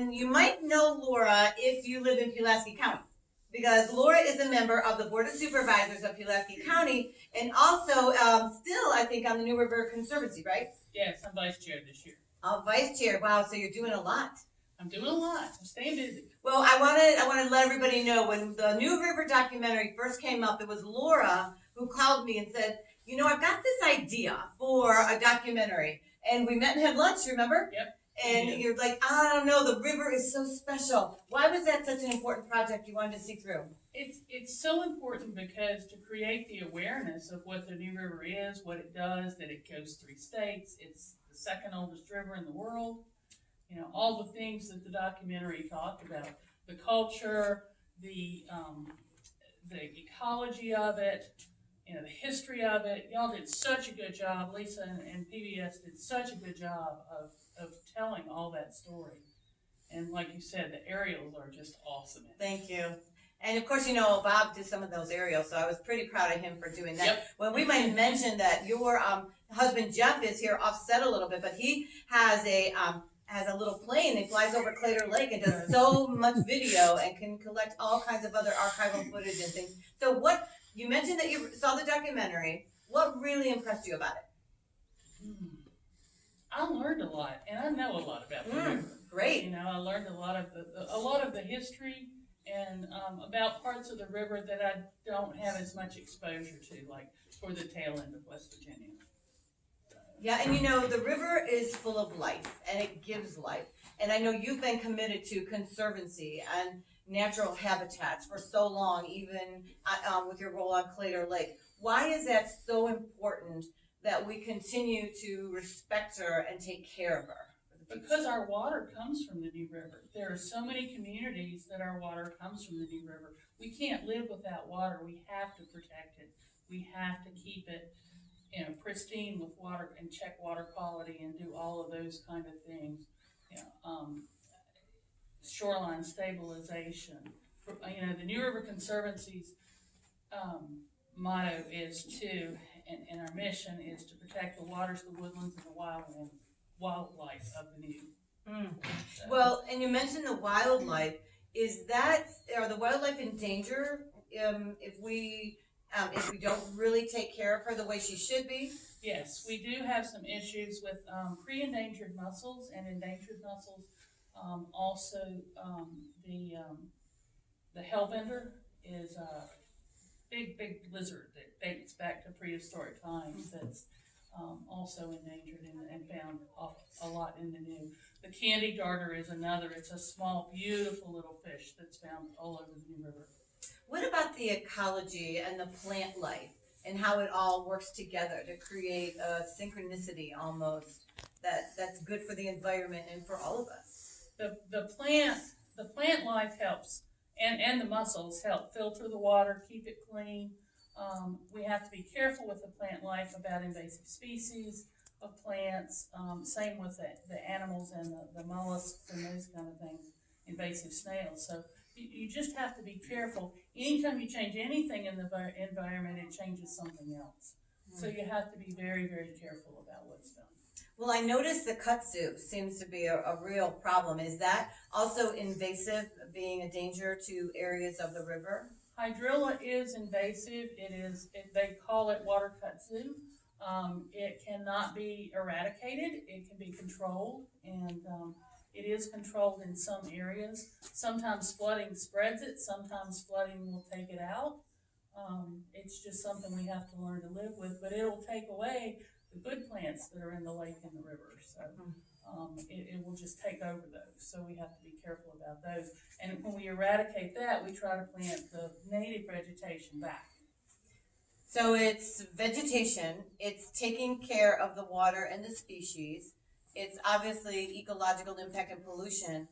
and you might know Laura if you live in Pulaski County, because Laura is a member of the Board of Supervisors of Pulaski County, and also still, I think, on the New River Conservancy, right? Yes, I'm vice chair this year. Vice chair. Wow, so you're doing a lot. I'm doing a lot. I'm staying busy. Well, I want to let everybody know, when the New River documentary first came up, it was Laura who called me and said, you know, I've got this idea for a documentary. And we met and had lunch, remember? Yep. And you're like, I don't know, the river is so special. Why was that such an important project you wanted to see through? It's so important because to create the awareness of what the New River is, what it does, that it goes 3 states, it's the second oldest river in the world. You know, all the things that the documentary talked about, the culture, the ecology of it, you know, the history of it. Y'all did such a good job. Lisa and PBS did such a good job of telling all that story. And like you said, the aerials are just awesome. Thank you. And of course, you know, Bob did some of those aerials, so I was pretty proud of him for doing that. Yep. Well, we might mention that your husband Jeff is here offset a little bit, but he has a little plane that flies over Claytor Lake and does so much video and can collect all kinds of other archival footage and things. So what, you mentioned that you saw the documentary. What really impressed you about it? I learned a lot, and I know a lot about the river. Great. You know, I learned a lot of the history and about parts of the river that I don't have as much exposure to, like toward the tail end of West Virginia. Yeah, and you know, the river is full of life, and it gives life. And I know you've been committed to conservancy and natural habitats for so long, even with your role on Claytor Lake. Why is that so important that we continue to respect her and take care of her? Because our water comes from the New River. There are so many communities that our water comes from the New River. We can't live without water. We have to protect it. We have to keep it, you know, pristine with water and check water quality and do all of those kind of things. You know, shoreline stabilization. You know, the New River Conservancy's motto is to, and our mission is to protect the waters, the woodlands, and the wildlife of the New. So. Well, and you mentioned the wildlife. Are the wildlife in danger if we don't really take care of her the way she should be? Yes, we do have some issues with pre-endangered mussels and endangered mussels. Also, the hellbender is a big lizard that dates back to prehistoric times. That's also endangered and found a lot in the New. The candy darter is another. It's a small, beautiful little fish that's found all over the New River. What about the ecology and the plant life and how it all works together to create a synchronicity almost that's good for the environment and for all of us? The plant life helps, and the mussels help filter the water, keep it clean. We have to be careful with the plant life about invasive species of plants. Same with the animals and the mollusks and those kind of things, invasive snails. So you just have to be careful. Anytime you change anything in the environment, it changes something else. So you have to be very, very careful about what's done. Well, I noticed the kudzu seems to be a real problem. Is that also invasive, being a danger to areas of the river? Hydrilla is invasive. They call it water kudzu. It cannot be eradicated. It can be controlled, and it is controlled in some areas. Sometimes flooding spreads it. Sometimes flooding will take it out. It's just something we have to learn to live with, but it will take away the good plants that are in the lake and the river. So it will just take over those. So we have to be careful about those. And when we eradicate that, we try to plant the native vegetation back. So it's vegetation, it's taking care of the water and the species, it's obviously ecological impact and pollution.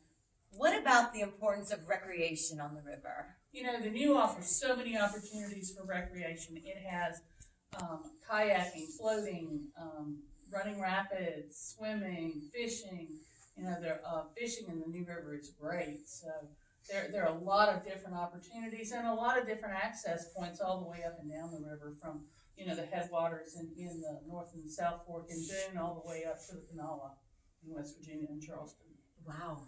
What about the importance of recreation on the river? You know, the New offers so many opportunities for recreation. It has kayaking, floating, running rapids, swimming, fishing. You know, fishing in the New River is great. So there are a lot of different opportunities and a lot of different access points all the way up and down the river, from, you know, the headwaters in the North and South Fork and Boone all the way up to the Kanawha in West Virginia and Charleston. Wow.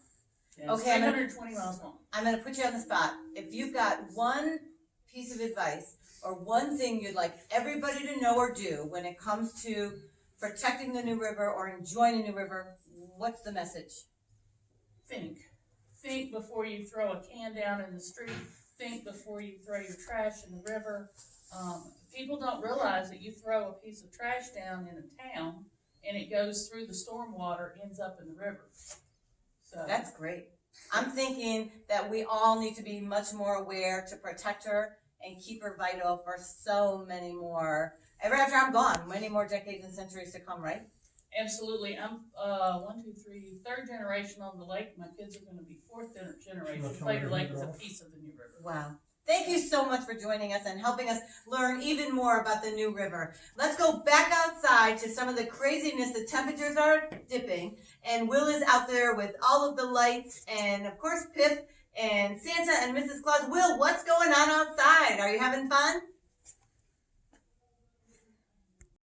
Yeah, it's Okay, 320 miles long. I'm gonna put you on the spot. If you've got one piece of advice or one thing you'd like everybody to know or do when it comes to protecting the New River or enjoying the New River, what's the message? Think before you throw a can down in the street. Think before you throw your trash in the river. People don't realize that you throw a piece of trash down in a town and it goes through the storm water, ends up in the river. So That's great. I'm thinking that we all need to be much more aware to protect her and keep her vital for so many more, ever after I'm gone, many more decades and centuries to come, right? absolutely. I'm third generation on the lake. My kids are going to be fourth generation. Claytor Lake is a piece of the New River. Wow. Thank you so much for joining us and helping us learn even more about the New River. Let's go back outside to some of the craziness. The temperatures are dipping, and Will is out there with all of the lights, and of course Pip and Santa and Mrs. Claus. Will, what's going on outside? Are you having fun?